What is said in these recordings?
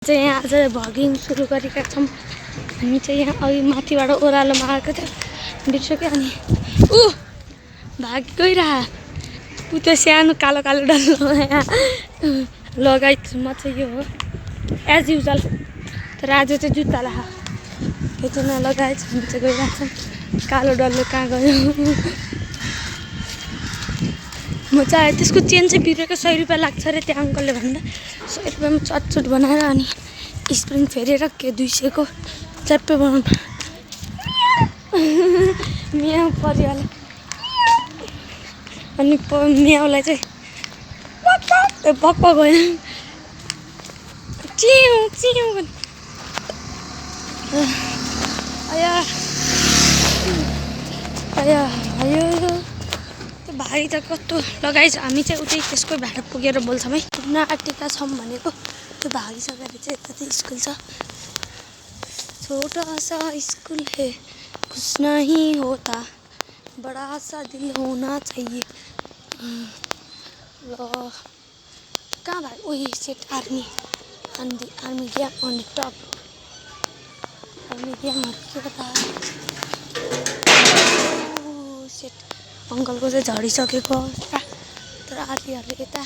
चाहिँ यहाँ आज भगिङ सुरु गरेका छौँ। हामी चाहिँ यहाँ अघि माथिबाट ओह्रालोमा आएको थियो बिर्सक्यो अनि भाग गइरह त्यो सानो कालो कालो डल्लो यहाँ लगाइछु। म चाहिँ यो हो एज युजल, तर आज चाहिँ जुत्ता लाहा त्यो चाहिँ नलगाएछ। हामी चाहिँ गइरहेको छौँ। कालो डल्लो कहाँ गयो? म चाहिँ त्यसको चेन चाहिँ बिग्रेको 100 रुपियाँ लाग्छ अरे त्यो अङ्कलले भन्दा। 100 रुपियाँमा चटचट बनाएर अनि स्प्रिङ फेरेर के 200 को च्याप्पै बनाउनु। म्याउ परिहाल्यो अनि म्याउलाई चाहिँ पक्क गयो चिउ चिउ आया आया आयो। त्यो भाइ त कस्तो लगाइछ। हामी चाहिँ उतै त्यसकै भाडा पुगेर बोल्छौँ है। घुम्न आँटेका छौँ भनेको त्यो भागिसकेर चाहिँ यता चाहिँ स्कुल छ। छोटा सा स्कुल है कुछ नहीं होता बड़ा सा दिल होना चाहिए। ल कहाँ भाइ? ओइ set army army game on the top. Army गेमहरू के त सेट अङ्कलको चाहिँ झरिसकेको अवस्था। तर आधीहरूले यता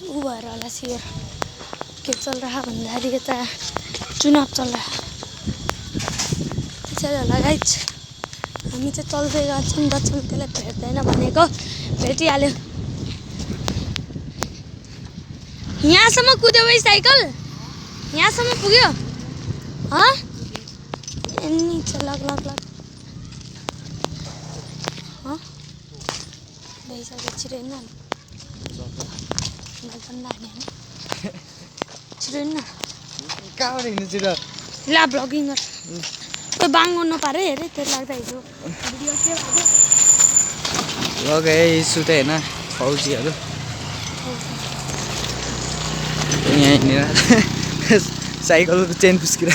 ऊ भएर होला सियर के चल रहा भन्दाखेरि यता चुनाव चल रहा त्यसैले होला गाइज। हामी चाहिँ चल्दै गएको छौँ जसम्म त्यसलाई भेट्दैन भनेको भेटिहाल्यो। यहाँसम्म कुद्यो भाइ साइकल? यहाँसम्म पुग्यो? एनी छ लग लग लग भइसक्यो। छिरेन छिरेन कहाँबाट हिँड्नु छिर? ला ब्लगिङ गर कोही बाङ्गो नपारे हेरे त्यो लाग्दा हिजो भिडियो के भयो लग है सुते होइन फौजीहरू यहाँ हिँडेर साइकलको चेन फुस्किएर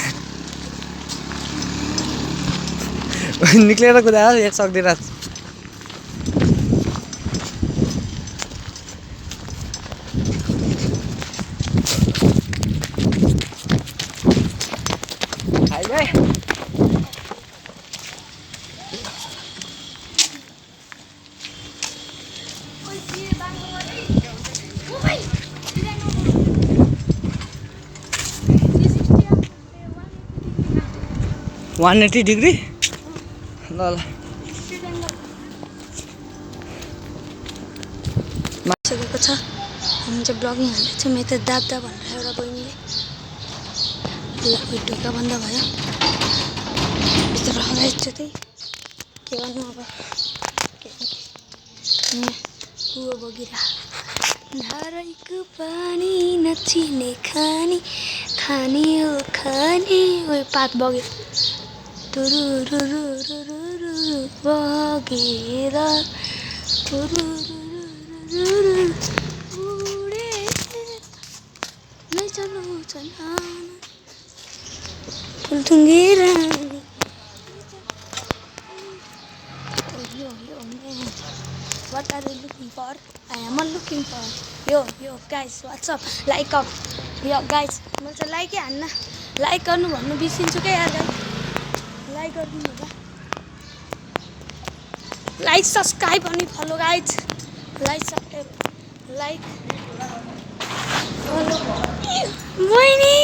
निक्लेर कुदाएर यहाँ सक्दैन। वान 180 डिग्री ल ल सकेको छ। हामी चाहिँ ब्लगिङ हाल्दैछौँ। यता दाब्दा भनेर एउटा बहिनीले ल ढोका बन्द भयो भित्र लगाइछ त्यही के गर्नु अब कुवा बगिरा धाराको पानी नचिने खानी खानी हो खानी ओ पात बग्यो तुरुरुरुरुरुरु बगेर उडे लैजानु छन् फुलथुङ्गे रानी। What are you looking for? I am looking for yo guys what's up like up yo guys म चाहिँ लाइकै हान्न लाइक गर्नु भन्नु बिर्सिन्छु क्या यार गाइस। लाइक गरिदिनु होला लाइक सब्सक्राइब अनि follow guys like subscribe like follow बहिनी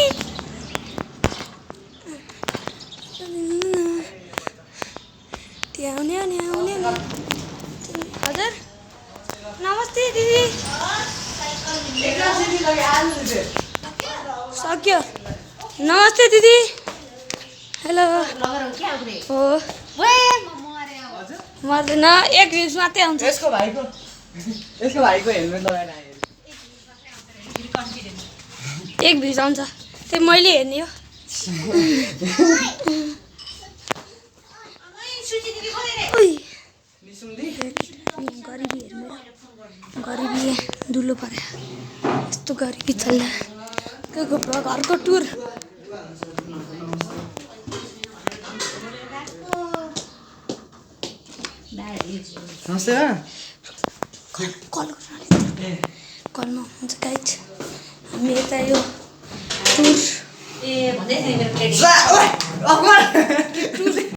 त्याउने आउने हजुर नमस्ते दिदी सक्यो। नमस्ते दिदी हेलो हो मर्दैन एक भ्युज मात्रै आउँछ। यसको भाइको हेलमेट लगाएर आयो। एक भ्युज आउँछ त्यही मैले हेर्ने हो। गरिबी हेर्नु गरिबी दुलो पर्यो यस्तो गरिबी चल्दा घरको टुर कलमा हुन्छ गाइज। हामी यता यो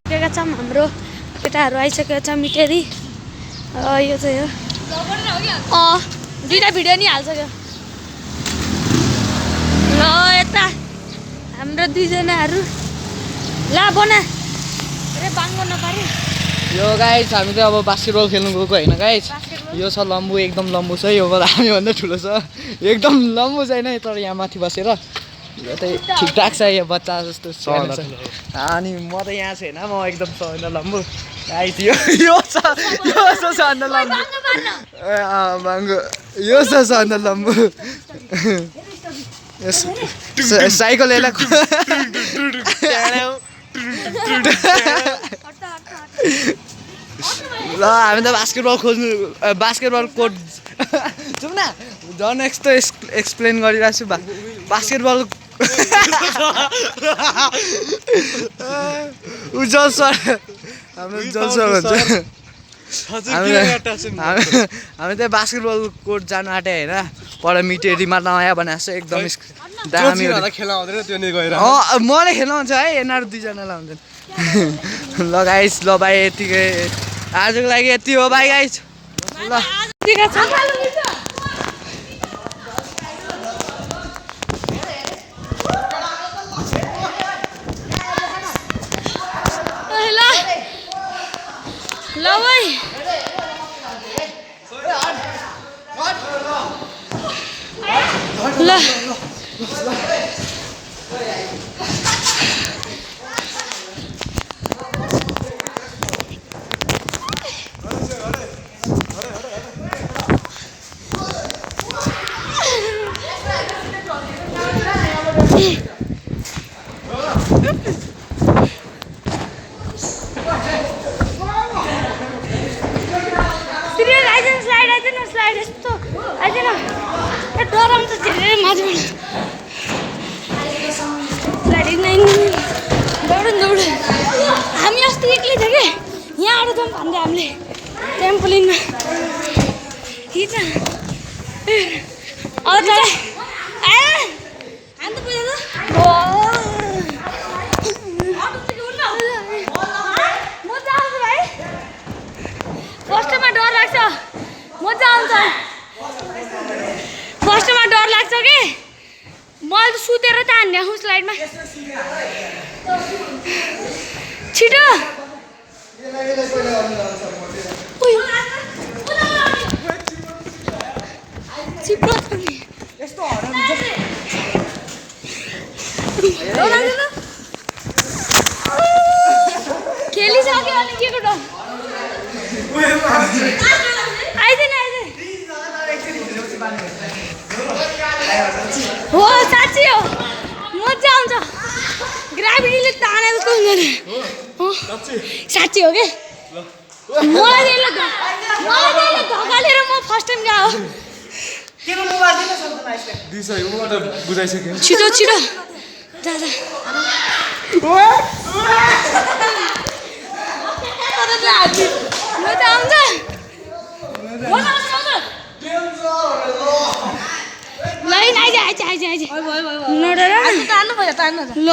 पुगेका छौँ हाम्रो केटाहरू आइसकेको छ मिटेरी यो चाहिँ हो दुईवटा भिडियो नि हालिसक्यो ल यता हाम्रो दुईजनाहरू ला बना अरे बाङ्गो नपारे यो गाइस हामी चाहिँ अब बास्केटबल खेल्नु गएको होइन गाइस यो छ लम्बु एकदम लम्बु छ योभन्दा हामीभन्दा ठुलो छ एकदम लम्बु छैन तर यहाँ माथि बसेर यो चाहिँ ठिकठाक छ यो बच्चा जस्तो छैन अनि म त यहाँ छैन म एकदम सबैभन्दा लम्बु गाइस यो छ सबभन्दा लम्बु बाङ्गो यो छ सबभन्दा लम्बु साइकल यसलाई ल हामी त बास्केटबल कोर्ट जाउँ न झन् यस्तो एक्सप्लेन गरिरहेको छु बास्केटबल उज्जवल सर हाम्रो उज्जवल सर भन्छ हामी चाहिँ बास्केटबल कोर्ट जानु आँटे होइन पर मिटेरीमा नयाँ बनाएको छ एकदम दामी मैले खेल्न हुन्छ है यिनीहरू दुईजनालाई हुन्छन् ल गाइस ल भाइ यतिकै आजको लागि यति हो भाइ गाइस ल हामी अस्ति एक्लै थियो कि यहाँ आएर जाउँ भन्दै हामीले ट्याम्पोलिनमा हिँड्छ फर्स्टमा डर लाग्छ मजा आउँछ फर्स्टमा डर लाग्छ कि मैले त सुतेर त हान्ने आउँ स्लाइडमा छिटो खेलिसक्यो अनि के को डर आइदिन हो साँच्ची हो मजा आउँछ ग्राभिटीले ताने जस्तो हुँदैन साँच्ची हो कि मलाई धकालेर म फर्स्ट टाइम गएको छिटो छिटो मजा आउँछ आइज नडर ल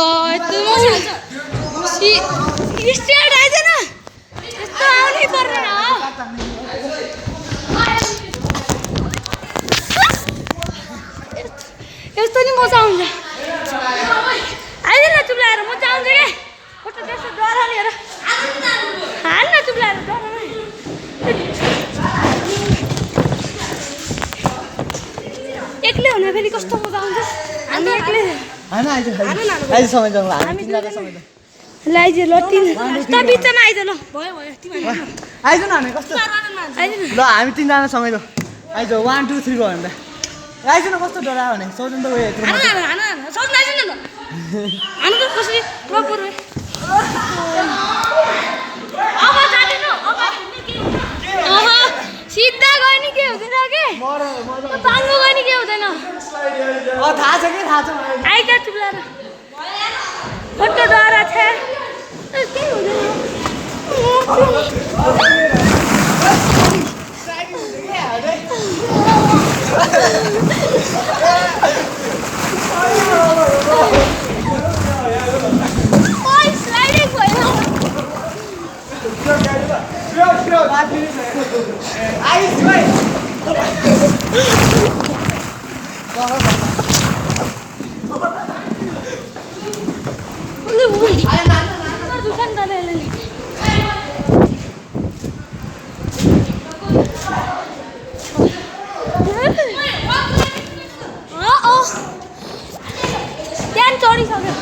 स्ट्रेट आइज न यस्तो आउनै पर्दैन यस्तो नि मजा आउँछ आइज न चुप्लाएर मजा आउँछ क्या कस्तो त्यस्तो डराउने हेर हान्न चुप्लाएर डराउने एक्लै हुन फेरि कस्तो मजा आउँछ हामी एक्लै आइज समय जाउँ ल आइज ल तिन त बिचमा आइज ल भयो आइज न हामी कस्तो ल हामी तिनजना सँगै ल आइज 1 2 3 गयो भने आइज न कस्तो डरा भने सौजन त उयो यत्रो सिधा गयो नि के हुँदैन के बाङ्गो गयो नि के हुँदैन थाहा छ आइज चुप्लाएर कस्तो डरा छ केही हुँदैन ओइ स्लाइडिङ भयो त्यहाँ चढिसक्यो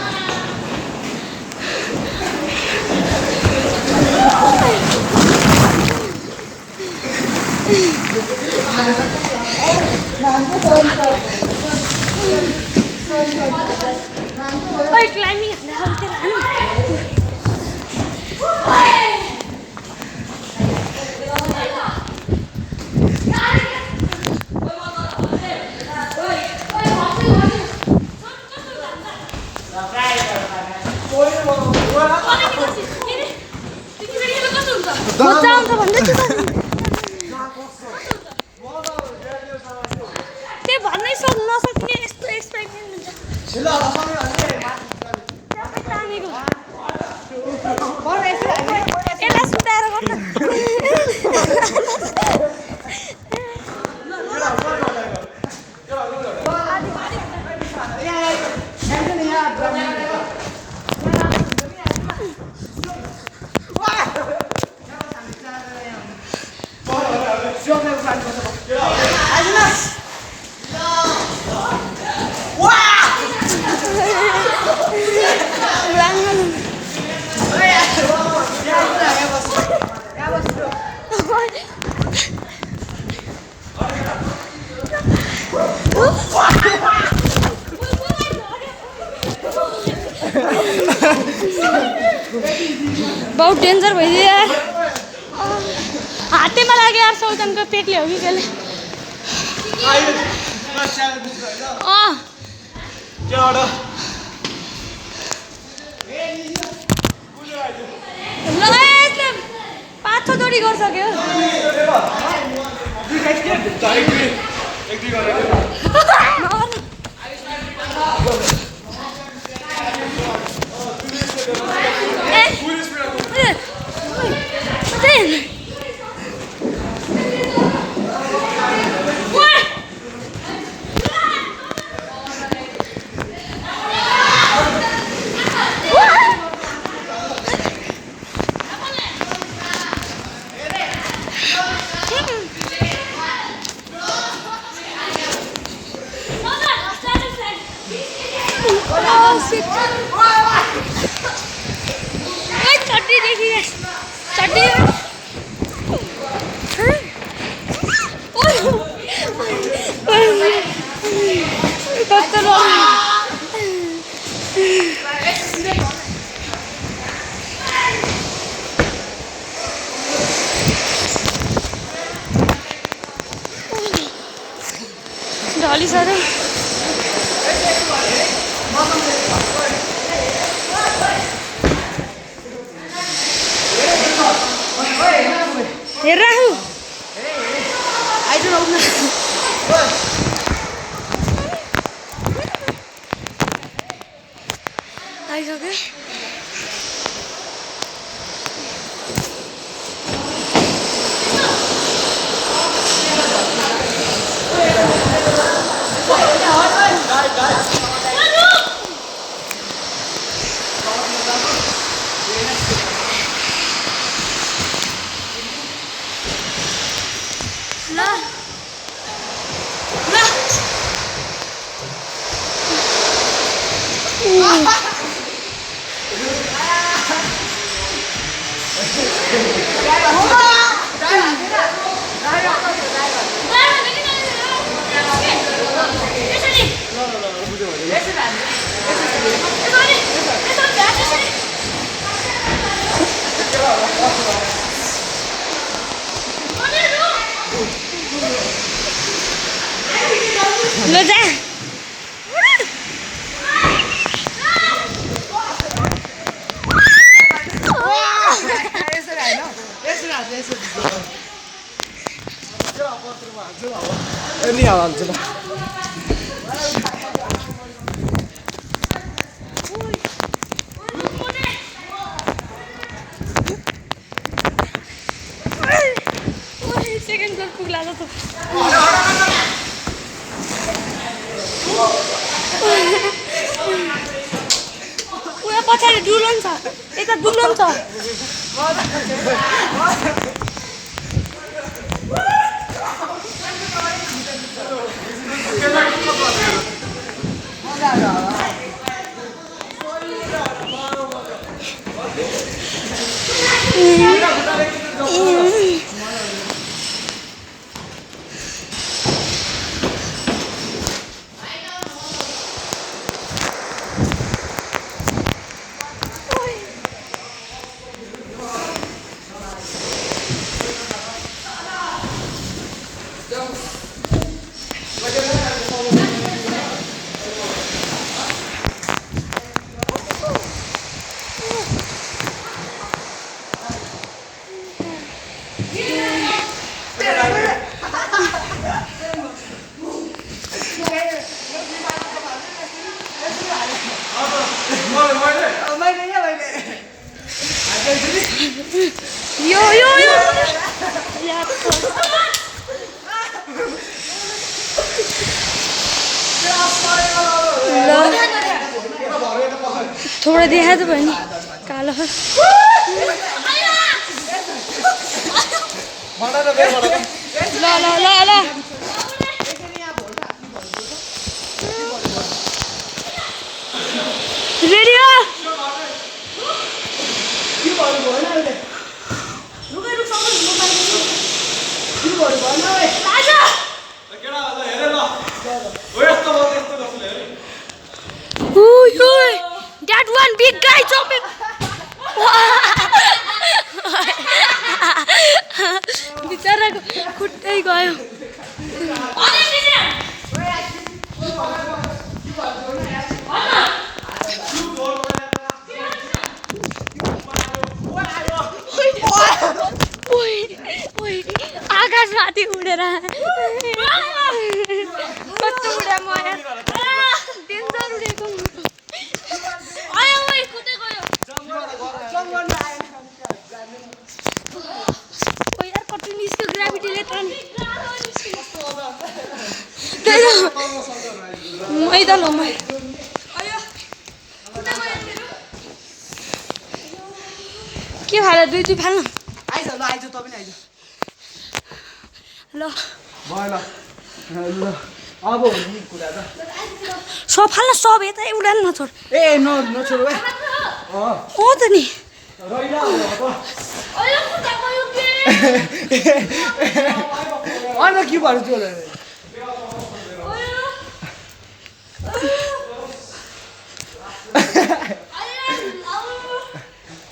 ओइ क्लाइम्बिङ मजा आउँछ भन्दै छु त्यो भन्नै नसक्ने यस्तो एक्सपेरिमेन्ट हुन्छ यसलाई सुताएर गर्छ बहुत डेन्जर भइदियो यार हातैमा लाग्यो यार सौजनको पेटले हो कि केले ल यसले 5-6 जोडी गरिसक्यो चट्टी देखिए चट्टी ढली सर हेर राखु आइसक्यो ल जा Ini halalcı da. आज त उयो पछाडि दुलो नि छ यता दुलो नि छ यो थोड़ा देखा तो बनी कालो ला ला ला ला रेडी हो That one big guy jumping. बिचराको खुट्टै गयो आकाशमाथि उडेर कस्तो उडा माया डेन्जर उडेको आयो ओइ खुट्टै गयो ओ यार कति निस्क्यो ग्राभिटीले तानी मैदा ल मै आयो खुट्टै गयो मेरो के भाले दुई दुई फाल्नु आइज ल आइज त पनि आइज ल भयो ल अब हुने कुरा त सब फाल्न सब यतै उडान नछोड ए नछोड है हो त नि रैला अब अयो खुट्टा गयो के अनि के भयो त्यो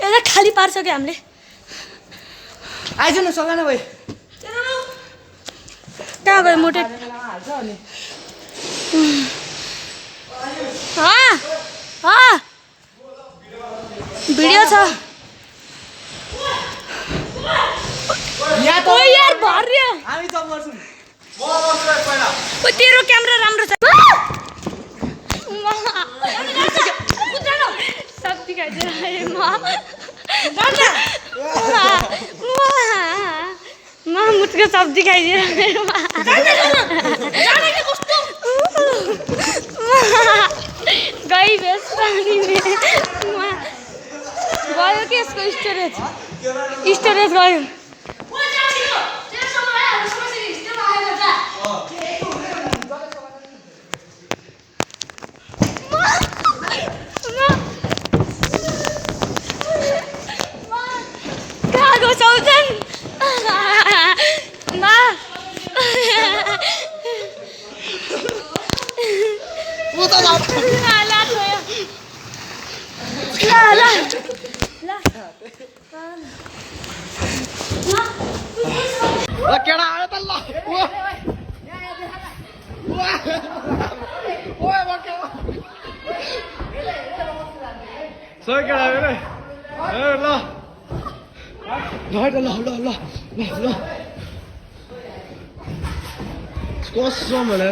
यसलाई खाली पार्छ कि हामीले आइज न सगाना भाइ कहाँ गयो मोटे भिडियो छ ओ यार भर्यो हामी त मर्छौँ ओ तेरो क्यामेरा राम्रो छ सब्जी खाइदिएर मुटको सब्जी खाइदिएर गई बेस पानी गयो कि यसको स्टोरेज गयो कहाँ गयो सौजन मा केडा आयो त ल सही केडा आयो रे ए ल ल ल कस्तो भने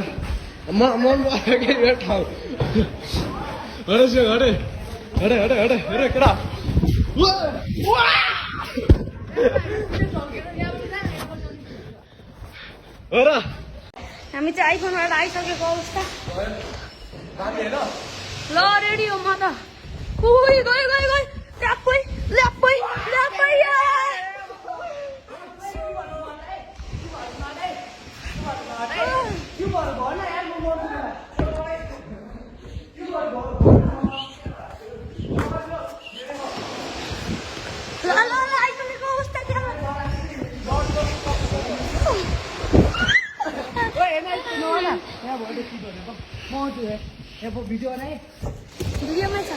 मन भयो कि यो ठाउँ हरे केडा हो र हामी चाहिँ आइफोनबाट आइसकेको अवस्था ल रेडी हो म त उही गयो गयो गयो ल्याप्पै ल्याप्पै ल्याप्पै ल ल ल आइसकेको अवस्था त्यहाँ भिडियो नै भिडियोमै छ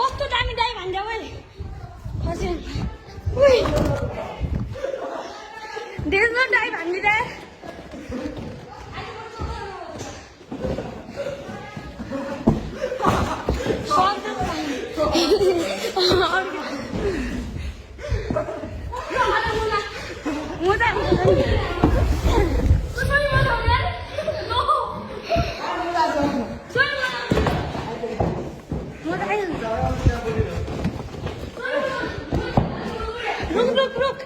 कस्तो दामी दाइ भन्छ मैले डेन्जर दाइ भनिदिँदा रुक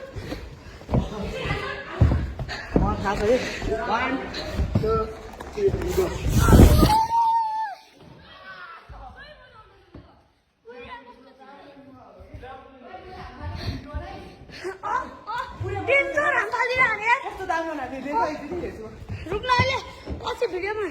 One, two, three, go. Danger हाम फालिरहने यार कस्तो दामी बनाएको थियो देखो हेर्छु रुक्न अहिले पछि भिडियोमा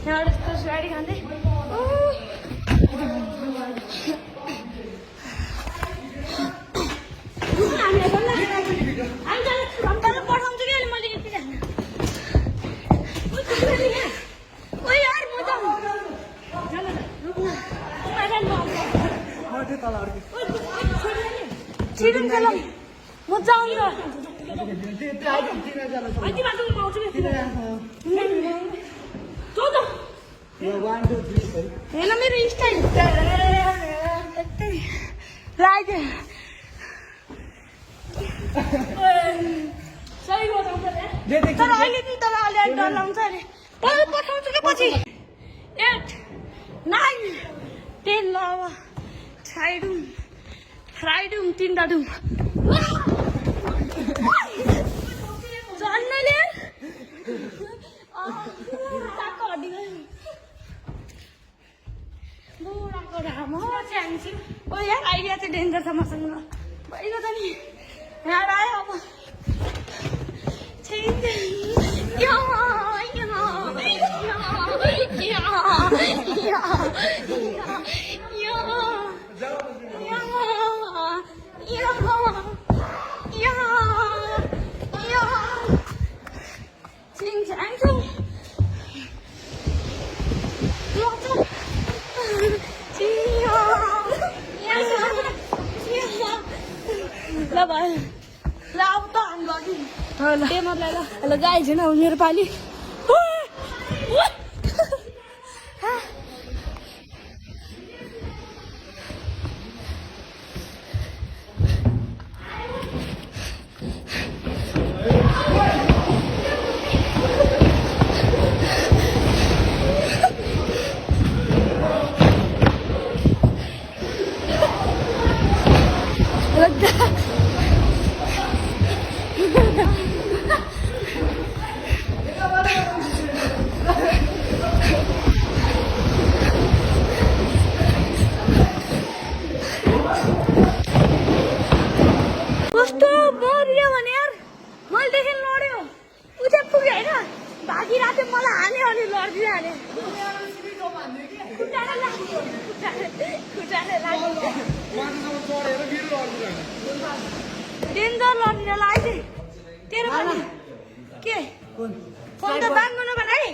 यहाँबाट यस्तो गाडी खाँदै हामीलाई पठाउँछु कि अहिले मैले यति जान्न यार म त छिटो चल म जाउँदिन हेर्न मेरो स्टाइल लाग्यो तर अहिले नि तर अहिले डर लाउँछ अरे पठाउँछु कि पछि 8 9 10 ल अब फ्राइडुम 3 डाडुम झन्नले हड्डी बुढाको ढाम च्यान्छु ओ यार आइडिया चाहिँ डेन्जर छ मसँग भइगयो त नि यहाँ आयो अब हेलो गाइज होइन मेरो पालि कस्तो मरियो भने यार मैले देखेँ लड्यो उता पुग्यो होइन भागिरहेको थियो मलाई हान्यो अनि लडिहाल्यो डेन्जर लडिन लाग्यो तेरो पनि के फोन त बान बनाइ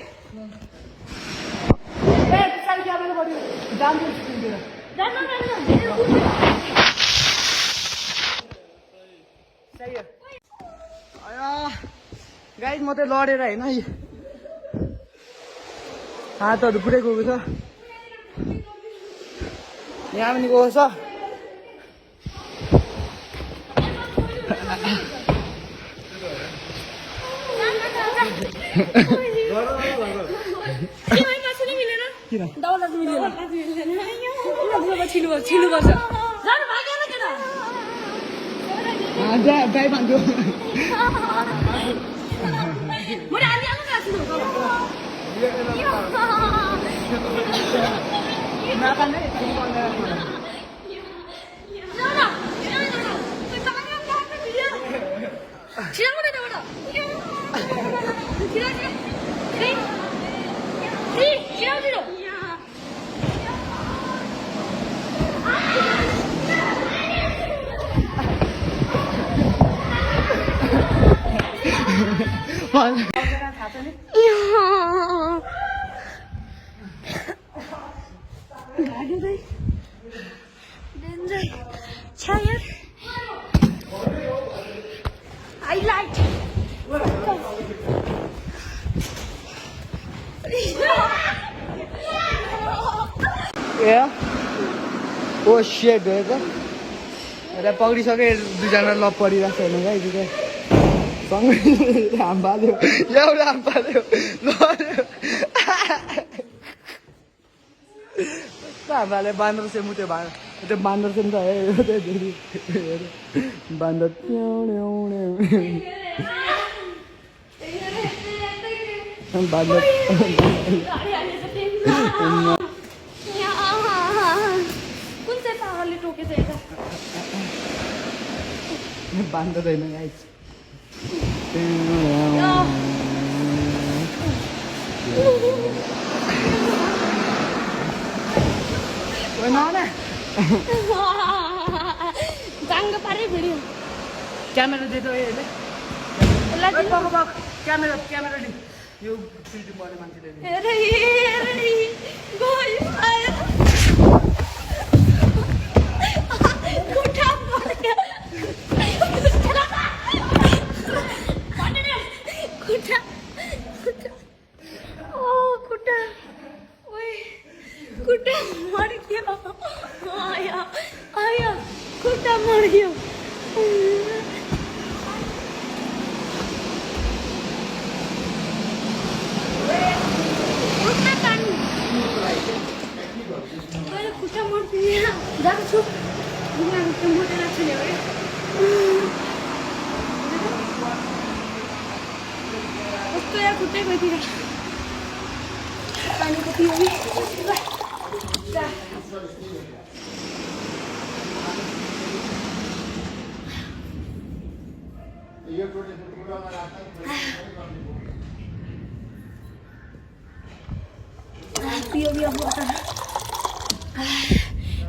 गाइस म चाहिँ लडेर होइन हातहरू पुरै गएको छ यहाँ पनि गएको छ गाई बाँध्यो ओ सेट हो त यता पक्रिसके दुईजना लप परिरहेको छ होइन गाई दुईटा सँगै हाम पाल्यो एउटा हाम पाल्यो हाम पाल्यो बाँदर चाहिँ मुत्यो त्यो बाँदर चाहिँ त बाँदर बाँदर बाँदर होइन गाइस क्यामेरा दे दो क्यामेरा दे यो फिल्म गर्ने मान्छेले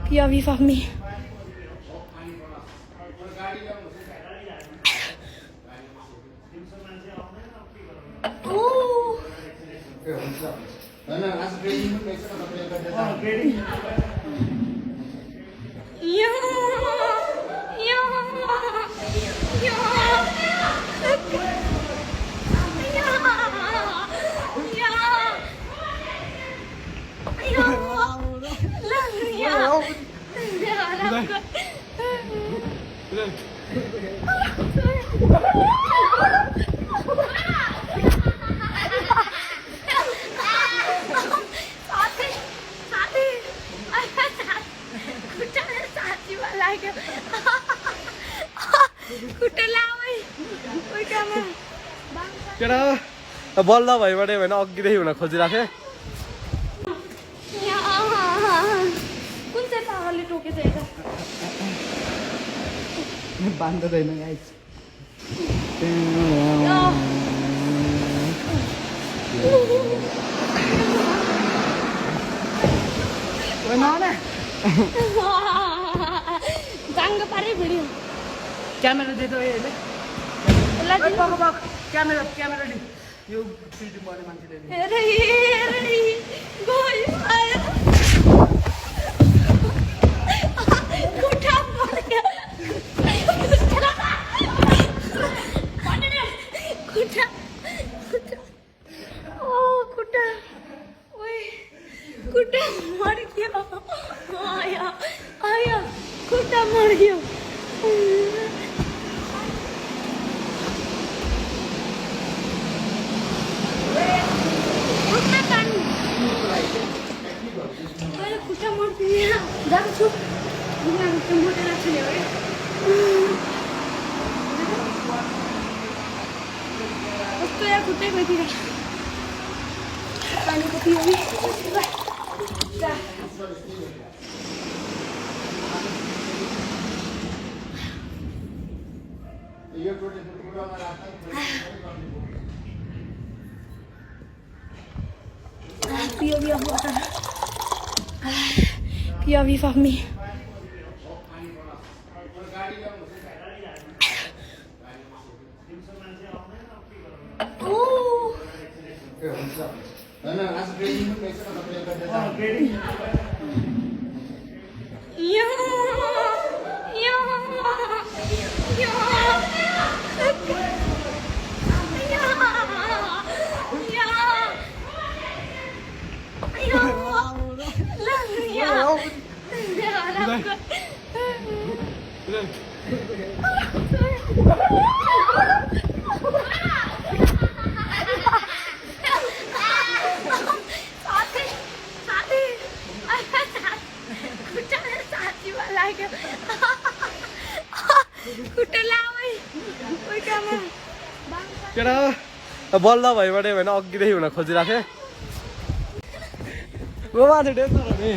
POV of me. बल्ल भइबाट होइन अघिदेखि हुन खोजिरहेको कुन चाहिँ पावरले टोकेछ यता बाँध्दैन गाइस जाङ्गो पारे भिडियो क्यामेरा दे दो क्यामेरा दे यो फिल्म गर्ने मान्छेले जाएको छु बुढाको त्यो मोटे राख्छ नि है कस्तो या खुट्टै गइतिर पानीको पियो नि POV of water. POV of me. Oh. केटा बल्ल भइबाट होइन अघिदेखि हुन खोजिरहेको थिएँ म माथि डेन्जर हो नि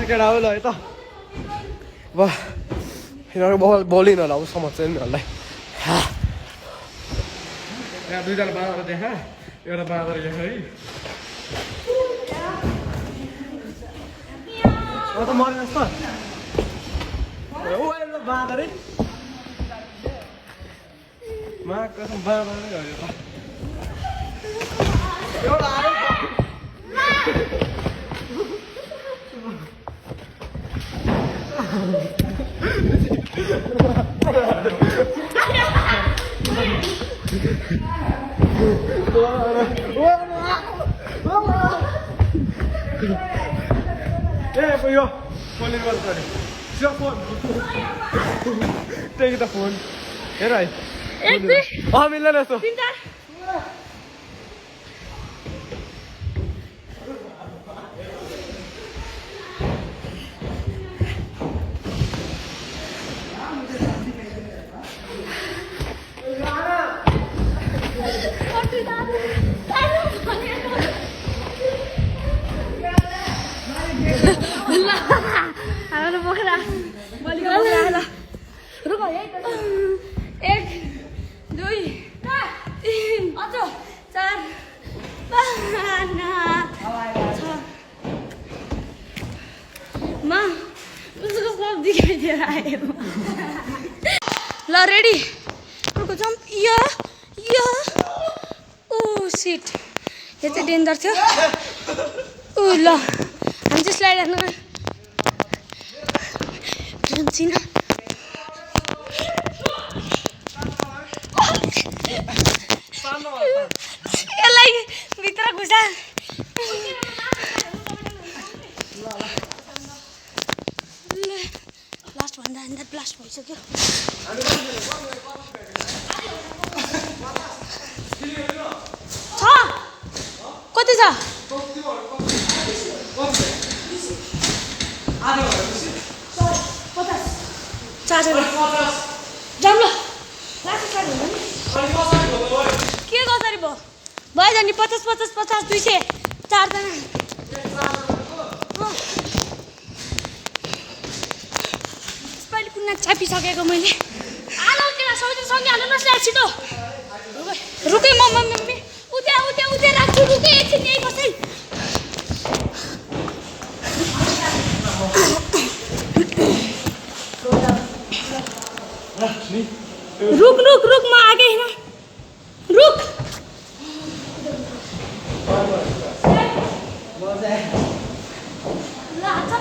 केटा हो ल है त अब यिनीहरू बोलिन होला अब समझ्छ नि यिनीहरूलाई यहाँ दुईजना बाँदर देखा एउटा बाँदर यहाँ है त मर्यो जस्तो ओ एउटा बाँदरै मा कसम बाँदरै हो यो त एउटा आयो यो फोनले गर्छ अरे त्यो फोन टेक द फोन हेर है मिल्दैन यस्तो ल रेडी जम्प या ओ सिट यो चाहिँ डेन्जर थियो ऊ ल हामी चाहिँ स्लाइड हाल्नु जान्छिन यसलाई भित्र घुसा लास्ट भन्दा ब्लास्ट भइसक्यो छ कति छ चार्जर जाम ल के कसरी भयो भयो नि 50 50 50 200 चारजना स्पाइल कुन्ना चापिसकेको मैले आलो के सँगै हाल्नु न छिटो रुकै मम्मी उता राख्छु रुकै एकछिन यही बसै रुक म आगे हिँड रुक ल हात